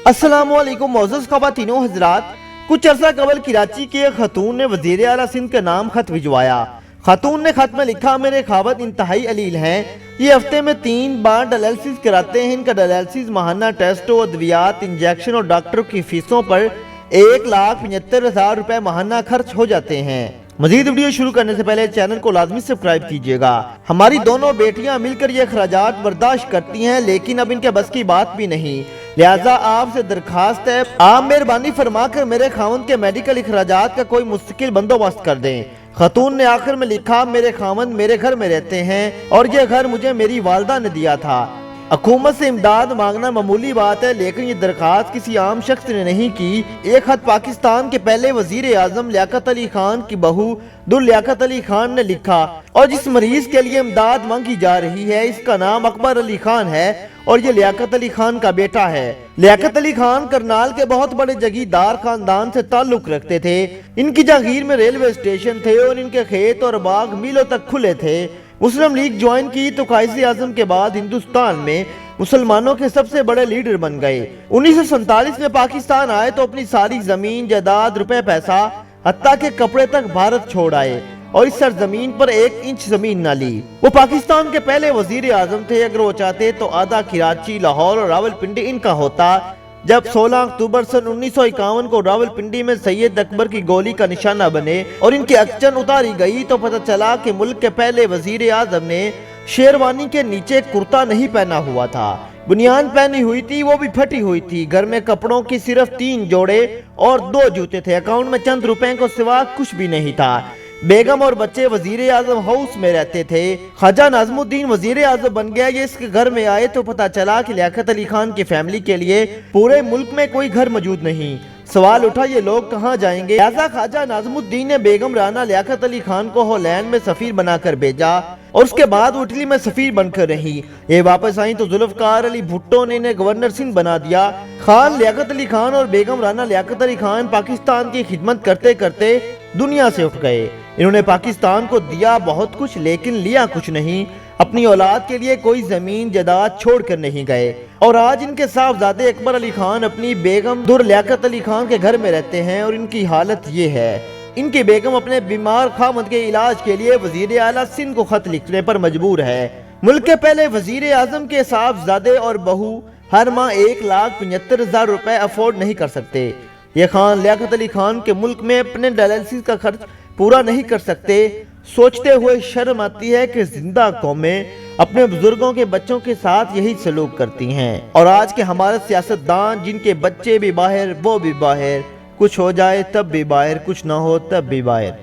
अस्सलामुअलैकुम मोअज़्ज़ज़ ख़वातीनो हज़रात। कुछ अरसा कबल कराची की एक खतून ने वज़ीर आला सिंध के नाम खत भिजवाया। खतून ने खत में लिखा, मेरे खावत इंतहाई अलील हैं, ये हफ्ते में 3 बार डायलिसिस कराते हैं। इनका डायलिसिस माहाना टेस्टों, अद्वियात, इंजेक्शन और डॉक्टरों की फीसों पर 1,75,000 रुपए माहाना खर्च हो जाते हैं। मजीद वीडियो शुरू करने से पहले चैनल को लाजमी सब्सक्राइब कीजिएगा। हमारी दोनों बेटियां मिलकर ये अखराजात बर्दाश्त करती हैं, लेकिन अब इनके बस की बात भी नहीं। लिहाजा आपसे दरखास्त है, आप मेहरबानी फरमा कर मेरे खावंद के मेडिकल अखराजात का कोई मुस्तकिल बंदोबस्त कर दें। खतून ने आखिर में लिखा, मेरे खावंद मेरे घर में रहते हैं और ये घर मुझे मेरी वालदा ने दिया था। हुकूमत से इमदाद मांगना मामूली बात है, लेकिन ये दरखास्त किसी आम शख्स ने नहीं की। एक खत पाकिस्तान के पहले वजीर आजम लियाकत अली खान की बहू दुल लियाकत अली खान ने लिखा, और जिस मरीज के लिए इमदाद मांगी जा रही है इसका नाम अकबर अली खान है और ये लियाकत अली खान का बेटा है। लियाकत अली खान करनाल के बहुत बड़े जगीरदार खानदान से ताल्लुक रखते थे। इनकी जागीर में रेलवे स्टेशन थे और इनके खेत और बाग मीलों तक खुले थे। मुस्लिम लीग ज्वाइन की तो कायद आजम के बाद हिंदुस्तान में मुसलमानों के सबसे बड़े लीडर बन गए। 1947 में पाकिस्तान आए तो अपनी सारी जमीन जायदाद, रुपए पैसा, हत्ता के कपड़े तक भारत छोड़ आए और इस सरजमीन पर 1 इंच जमीन न ली। वो पाकिस्तान के पहले वजीर आजम थे। अगर वो चाहते तो आधा कराची, लाहौर और रावलपिंडी इनका होता। जब 16 अक्टूबर सन 1951 को रावलपिंडी में सैयद अकबर की गोली का निशाना बने और इनकी अक्चन उतारी गई तो पता चला कि मुल्क के पहले वजीर आजम ने शेरवानी के नीचे कुर्ता नहीं पहना हुआ था, बुनियान पहनी हुई थी, वो भी फटी हुई थी। घर में कपड़ों की सिर्फ 3 जोड़े और 2 जूते थे। अकाउंट में चंद रुपए को सिवा कुछ भी नहीं था। बेगम और बच्चे वजीर आजम हाउस में रहते थे। ख्वाजा नाज़मुद्दीन वजीर आजम बन गया। ये इसके घर में आए तो पता चला कि लियाकत अली खान की फैमिली के लिए पूरे मुल्क में कोई घर मौजूद नहीं। सवाल उठा, ये लोग कहाँ जाएंगे। लिहाजा ख्वाजा नाज़मुद्दीन ने बेगम राना लियाकत अली खान को हॉलैंड में सफीर बनाकर भेजा और उसके बाद वो इटली में सफीर बनकर रही। ये वापस आई तो जुल्फकार अली भुट्टो ने इन्हें गवर्नर सिंध बना दिया। खान लियाकत अली खान और बेगम राना लियाकत अली खान पाकिस्तान की खिदमत करते करते दुनिया से उठ गए। इन्होंने पाकिस्तान को दिया बहुत कुछ, लेकिन लिया कुछ नहीं। अपनी औलाद के लिए कोई जमीन जायदाद छोड़ कर नहीं गए। और आज इनके साहबजादे अकबर अली खान अपनी बेगम दुर लियाकत अली खान के घर में रहते हैं और इनकी हालत ये है। इनकी बेगम अपने बीमार खामद के इलाज के लिए वजीर आला सिंध को खत लिखने पर मजबूर है। मुल्क के पहले वजीर आजम के साहबजादे और बहू हर माह 1,75,000 रुपए अफोर्ड नहीं कर सकते। ये खान लियाकत अली खान के मुल्क में अपने डायलिसिस का खर्च पूरा नहीं कर सकते। सोचते हुए शर्म आती है कि जिंदा कौमें अपने बुजुर्गों के बच्चों के साथ यही सलूक करती हैं। और आज के हमारे सियासतदान, जिनके बच्चे भी बाहर वो भी बाहर, कुछ हो जाए तब भी बाहर, कुछ ना हो तब भी बाहर।